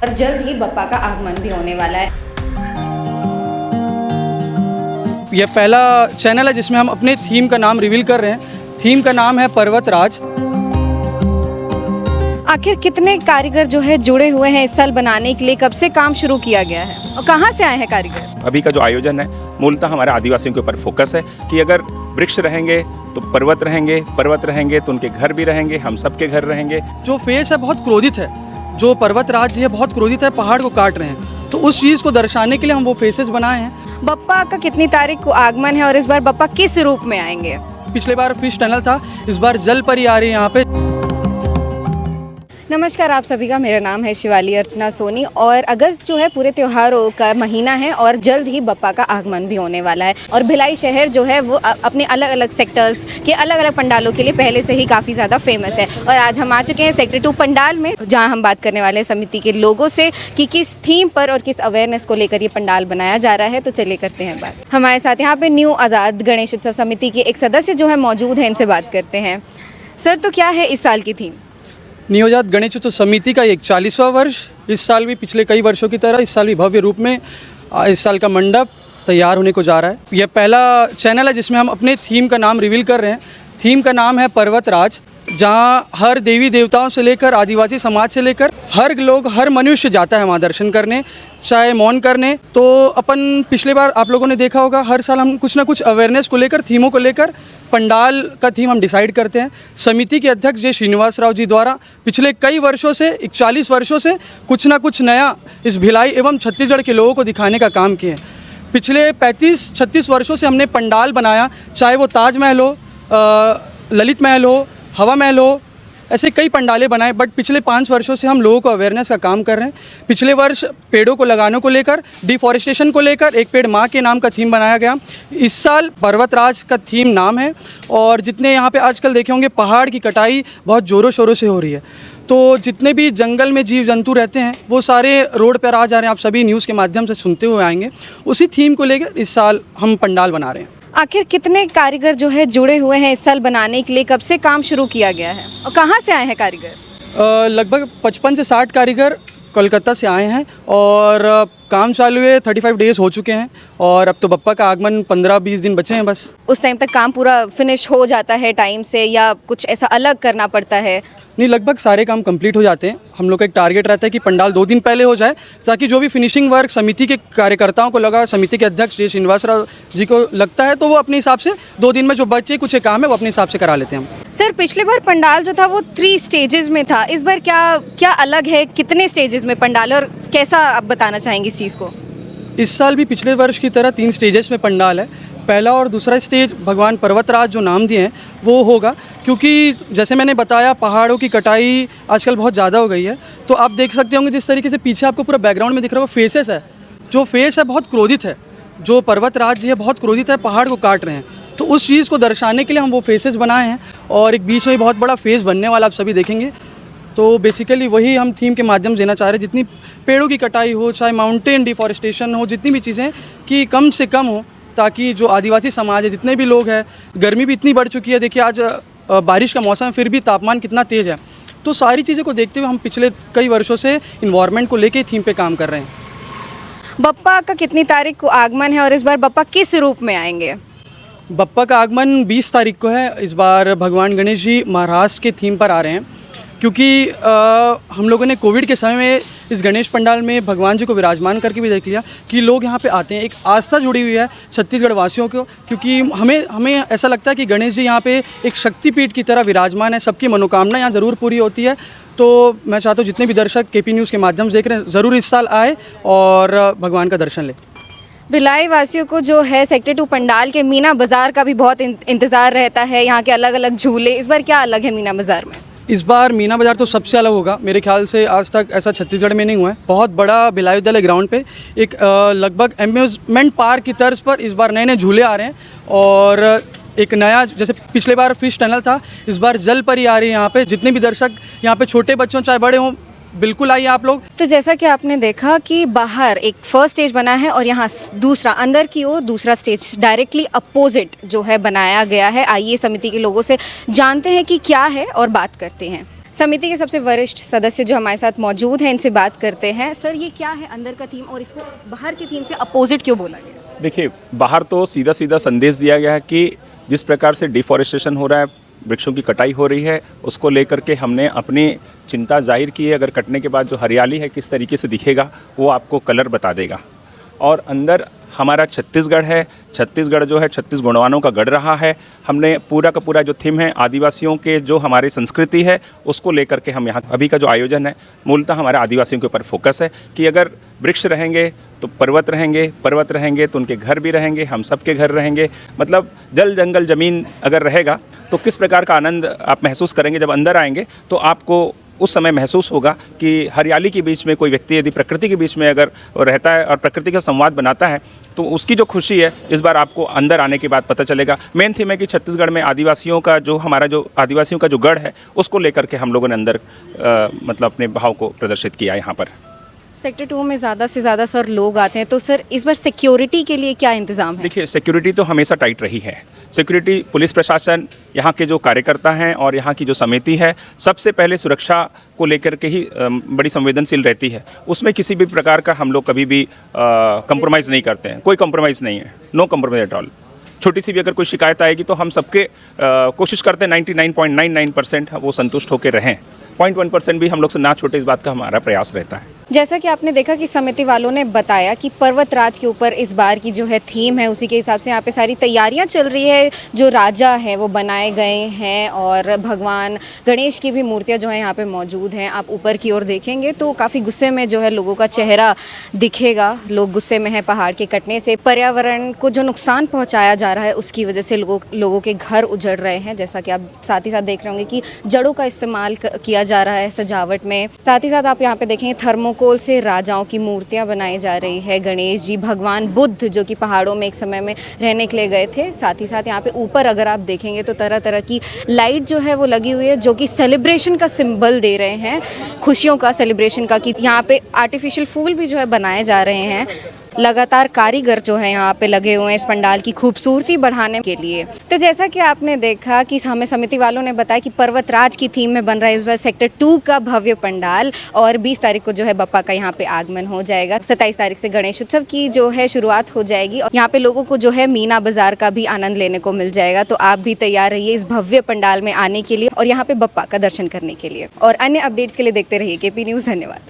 और जल्द ही बप्पा का आगमन भी होने वाला है। यह पहला चैनल है जिसमें हम अपने थीम का नाम रिवील कर रहे हैं। थीम का नाम है पर्वतराज। आखिर कितने कारीगर जो है जुड़े हुए हैं इस साल बनाने के लिए? कब से काम शुरू किया गया है और कहाँ से आए हैं कारीगर? अभी का जो आयोजन है मूलतः हमारे आदिवासियों के ऊपर फोकस है कि अगर वृक्ष रहेंगे तो पर्वत रहेंगे तो उनके घर भी रहेंगे, हम सबके घर रहेंगे। जो फेस है बहुत क्रोधित है, जो पर्वतराज जी है बहुत क्रोधित है, पहाड़ को काट रहे हैं, तो उस चीज़ को दर्शाने के लिए हम वो फेसेस बनाए हैं। बप्पा का कितनी तारीख को आगमन है और इस बार बप्पा किस रूप में आएंगे? पिछले बार फिश टनल था, इस बार जल परी आ रही है यहाँ पे। नमस्कार आप सभी का, मेरा नाम है शिवाली अर्चना सोनी और अगस्त जो है पूरे त्योहारों का महीना है और जल्द ही बप्पा का आगमन भी होने वाला है। और भिलाई शहर जो है वो अपने अलग अलग सेक्टर्स के अलग अलग पंडालों के लिए पहले से ही काफ़ी ज़्यादा फेमस है। और आज हम आ चुके हैं सेक्टर 2 पंडाल में, जहां हम बात करने वाले हैं समिति के लोगों से कि किस थीम पर और किस अवेयरनेस को लेकर ये पंडाल बनाया जा रहा है। तो चलिए करते हैं बात। हमारे साथ यहाँ पे न्यू आज़ाद गणेश उत्सव समिति के एक सदस्य जो है मौजूद हैं, इनसे बात करते हैं। सर, तो क्या है इस साल की थीम? न्यू आज़ाद गणेश उत्सव समिति का 41वां वर्ष। इस साल भी पिछले कई वर्षों की तरह इस साल भी भव्य रूप में इस साल का मंडप तैयार होने को जा रहा है। यह पहला चैनल है जिसमें हम अपने थीम का नाम रिवील कर रहे हैं। थीम का नाम है पर्वतराज, जहाँ हर देवी देवताओं से लेकर आदिवासी समाज से लेकर हर लोग, हर मनुष्य जाता है वहाँ दर्शन करने, चाहे मौन करने। तो अपन पिछले बार आप लोगों ने देखा होगा, हर साल हम कुछ ना कुछ अवेयरनेस को लेकर, थीमों को लेकर पंडाल का थीम हम डिसाइड करते हैं। समिति के अध्यक्ष जे श्रीनिवास राव जी द्वारा पिछले कई वर्षों से, 41 वर्षों से कुछ ना कुछ नया इस भिलाई एवं छत्तीसगढ़ के लोगों को दिखाने का काम किए हैं। पिछले 35-36 वर्षों से हमने पंडाल बनाया, चाहे वो ताजमहल हो, ललित महल हो, हवा महल हो, ऐसे कई पंडाले बनाए। बट पिछले 5 वर्षों से हम लोगों को अवेयरनेस का काम कर रहे हैं। पिछले वर्ष पेड़ों को लगाने को लेकर, डिफॉरेस्टेशन को लेकर एक पेड़ माँ के नाम का थीम बनाया गया। इस साल पर्वतराज का थीम नाम है। और जितने यहाँ पे आजकल देखे होंगे पहाड़ की कटाई बहुत ज़ोरों शोरों से हो रही है, तो जितने भी जंगल में जीव जंतु रहते हैं वो सारे रोड पर आ जा रहे हैं। आप सभी न्यूज़ के माध्यम से सुनते हुए आएंगे। उसी थीम को लेकर इस साल हम पंडाल बना रहे हैं। आखिर कितने कारीगर जो है जुड़े हुए हैं इस साल बनाने के लिए? कब से काम शुरू किया गया है और कहाँ से आए हैं कारीगर? लगभग 55 से 60 कारीगर कोलकाता से आए हैं और काम चालू है। 35 डेज़ हो चुके हैं और अब तो बप्पा का आगमन 15-20 दिन बचे हैं बस। उस टाइम तक काम पूरा फिनिश हो जाता है टाइम से या कुछ ऐसा अलग करना पड़ता है? नहीं, लगभग सारे काम कंप्लीट हो जाते हैं। हम लोग का एक टारगेट रहता है कि पंडाल 2 दिन पहले हो जाए, ताकि जो भी फिनिशिंग वर्क समिति के कार्यकर्ताओं को लगा, समिति के अध्यक्ष जे श्रीनिवास राव जी को लगता है, तो वो अपने हिसाब से 2 दिन में जो बचे कुछ काम है वो अपने हिसाब से करा लेते हैं हम। सर, पिछले बार पंडाल जो था वो 3 स्टेजेस में था, इस बार क्या अलग है? कितने स्टेजेस में पंडाल और कैसा आप बताना चाहेंगे इस चीज़ को? इस साल भी पिछले वर्ष की तरह 3 स्टेजेस में पंडाल है। पहला और दूसरा स्टेज भगवान पर्वतराज जो नाम दिए हैं वो होगा, क्योंकि जैसे मैंने बताया पहाड़ों की कटाई आजकल बहुत ज़्यादा हो गई है। तो आप देख सकते होंगे जिस तरीके से पीछे आपको पूरा बैकग्राउंड में दिख रहा है वो फेसेस है। जो फेस है बहुत क्रोधित है, जो पर्वतराज जी है बहुत क्रोधित है, पहाड़ को काट रहे हैं। तो उस चीज़ को दर्शाने के लिए हम वो फेसेस बनाए हैं और एक बीच में बहुत बड़ा फेस बनने वाला आप सभी देखेंगे। तो बेसिकली वही हम थीम के माध्यम से देना चाह रहे हैं। जितनी पेड़ों की कटाई हो, चाहे माउंटेन डिफॉरेस्टेशन हो, जितनी भी चीज़ें कि कम से कम हो, ताकि जो आदिवासी समाज है, जितने भी लोग हैं, गर्मी भी इतनी बढ़ चुकी है। देखिए आज बारिश का मौसम है, फिर भी तापमान कितना तेज़ है। तो सारी चीज़ें को देखते हुए हम पिछले कई वर्षों से इन्वायरमेंट को लेके थीम पे काम कर रहे हैं। बप्पा का कितनी तारीख को आगमन है और इस बार बप्पा किस रूप में आएंगे? बप्पा का आगमन 20 तारीख को है। इस बार भगवान गणेश जी महाराष्ट्र के थीम पर आ रहे हैं, क्योंकि हम लोगों ने कोविड के समय में इस गणेश पंडाल में भगवान जी को विराजमान करके भी देख लिया कि लोग यहाँ पे आते हैं। एक आस्था जुड़ी हुई है छत्तीसगढ़ वासियों को, क्योंकि हमें ऐसा लगता है कि गणेश जी यहाँ पे एक शक्तिपीठ की तरह विराजमान है। सबकी मनोकामना यहाँ ज़रूर पूरी होती है। तो मैं चाहता हूँ जितने भी दर्शक केपी न्यूज़ के माध्यम से देख रहे हैं ज़रूर इस साल आए और भगवान का दर्शन लें। भिलाई वासियों को जो है सेक्टर 2 पंडाल के मीना बाज़ार का भी बहुत इंतज़ार रहता है, यहाँ के अलग अलग झूले। इस बार क्या अलग है मीना बाज़ार में? इस बार मीना बाज़ार तो सबसे अलग होगा। मेरे ख्याल से आज तक ऐसा छत्तीसगढ़ में नहीं हुआ है। बहुत बड़ा भिलाई विद्यालय ग्राउंड पे एक लगभग एम्यूज़मेंट पार्क की तर्ज पर इस बार नए नए झूले आ रहे हैं और एक नया, जैसे पिछले बार फिश टनल था, इस बार जल परी आ रही है यहाँ पे। जितने भी दर्शक यहाँ पे छोटे बच्चों चाहे बड़े हों, बिल्कुल आइए आप लोग। तो जैसा कि आपने देखा कि बाहर एक फर्स्ट स्टेज बना है और यहाँ दूसरा अंदर की ओर दूसरा स्टेज डायरेक्टली अपोजिट जो है बनाया गया है। आइए समिति के लोगों से जानते हैं कि क्या है और बात करते हैं। समिति के सबसे वरिष्ठ सदस्य जो हमारे साथ मौजूद हैं, इनसे बात करते हैं। सर, ये क्या है अंदर का थीम और इसको बाहर की थीम से अपोजिट क्यों बोला गया? देखिए, बाहर तो सीधा सीधा संदेश दिया गया है कि जिस प्रकार से डिफॉरेस्टेशन हो रहा है, वृक्षों की कटाई हो रही है, उसको लेकर के हमने अपनी चिंता जाहिर की है। अगर कटने के बाद जो हरियाली है किस तरीके से दिखेगा वो आपको कलर बता देगा। और अंदर हमारा छत्तीसगढ़ है, छत्तीसगढ़ जो है 36 गुणवानों का गढ़ रहा है। हमने पूरा का पूरा जो थीम है आदिवासियों के जो हमारी संस्कृति है उसको लेकर के हम यहाँ अभी का जो आयोजन है मूलतः हमारे आदिवासियों के ऊपर फोकस है कि अगर वृक्ष रहेंगे तो पर्वत रहेंगे, पर्वत रहेंगे तो उनके घर भी रहेंगे, हम सब के घर रहेंगे। मतलब जल जंगल ज़मीन अगर रहेगा तो किस प्रकार का आनंद आप महसूस करेंगे। जब अंदर आएंगे तो आपको उस समय महसूस होगा कि हरियाली के बीच में कोई व्यक्ति यदि प्रकृति के बीच में अगर रहता है और प्रकृति का संवाद बनाता है तो उसकी जो खुशी है इस बार आपको अंदर आने के बाद पता चलेगा। मेन थीम है कि छत्तीसगढ़ में आदिवासियों का जो हमारा जो आदिवासियों का जो गढ़ है उसको लेकर के हम लोगों ने अंदर मतलब अपने भाव को प्रदर्शित किया यहाँ पर। सेक्टर 2 में ज़्यादा से ज़्यादा सर लोग आते हैं, तो सर इस बार सिक्योरिटी के लिए क्या इंतज़ाम है? देखिए, सिक्योरिटी तो हमेशा टाइट रही है। सिक्योरिटी, पुलिस प्रशासन, यहाँ के जो कार्यकर्ता हैं और यहाँ की जो समिति है सबसे पहले सुरक्षा को लेकर के ही बड़ी संवेदनशील रहती है। उसमें किसी भी प्रकार का हम लोग कभी भी कंप्रोमाइज़ नहीं करते हैं। कोई कंप्रोमाइज़ नहीं है, नो कंप्रोमाइज़ एट ऑल। छोटी सी भी अगर कोई शिकायत आएगी तो हम सबके कोशिश करते हैं 99.99% वो संतुष्ट होकर रहें। 0.1% भी हम लोग से ना छूटे, इस बात का हमारा प्रयास रहता है। जैसा कि आपने देखा कि समिति वालों ने बताया कि पर्वतराज के ऊपर इस बार की जो है थीम है उसी के हिसाब से यहाँ पे सारी तैयारियाँ चल रही है। जो राजा है वो बनाए गए हैं और भगवान गणेश की भी मूर्तियाँ जो है यहाँ पे मौजूद हैं। आप ऊपर की ओर देखेंगे तो काफ़ी गुस्से में जो है लोगों का चेहरा दिखेगा। लोग गुस्से में है पहाड़ के कटने से, पर्यावरण को जो नुकसान पहुँचाया जा रहा है उसकी वजह से लोगों के घर उजड़ रहे हैं। जैसा कि आप साथ ही साथ देख रहे होंगे कि जड़ों का इस्तेमाल किया जा रहा है सजावट में। साथ ही साथ आप यहाँ पे देखेंगे थर्मोकोल से राजाओं की मूर्तियां बनाई जा रही है। गणेश जी, भगवान बुद्ध जो कि पहाड़ों में एक समय में रहने के लिए गए थे। साथ ही साथ यहाँ पे ऊपर अगर आप देखेंगे तो तरह तरह की लाइट जो है वो लगी हुई है जो कि सेलिब्रेशन का सिंबल दे रहे हैं, खुशियों का, सेलिब्रेशन का। कि यहाँ पे आर्टिफिशियल फूल भी जो है बनाए जा रहे हैं। लगातार कारीगर जो है यहाँ पे लगे हुए हैं इस पंडाल की खूबसूरती बढ़ाने के लिए। तो जैसा कि आपने देखा कि हमें समिति वालों ने बताया कि पर्वतराज की थीम में बन रहा है इस बार सेक्टर 2 का भव्य पंडाल और 20 तारीख को जो है बप्पा का यहाँ पे आगमन हो जाएगा। 27 तारीख से गणेश उत्सव की जो है शुरुआत हो जाएगी और यहाँ पे लोगों को जो है मीना बाजार का भी आनंद लेने को मिल जाएगा। तो आप भी तैयार रहिए इस भव्य पंडाल में आने के लिए और यहाँ पे बप्पा का दर्शन करने के लिए। और अन्य अपडेट्स के लिए देखते रहिए KP न्यूज़। धन्यवाद।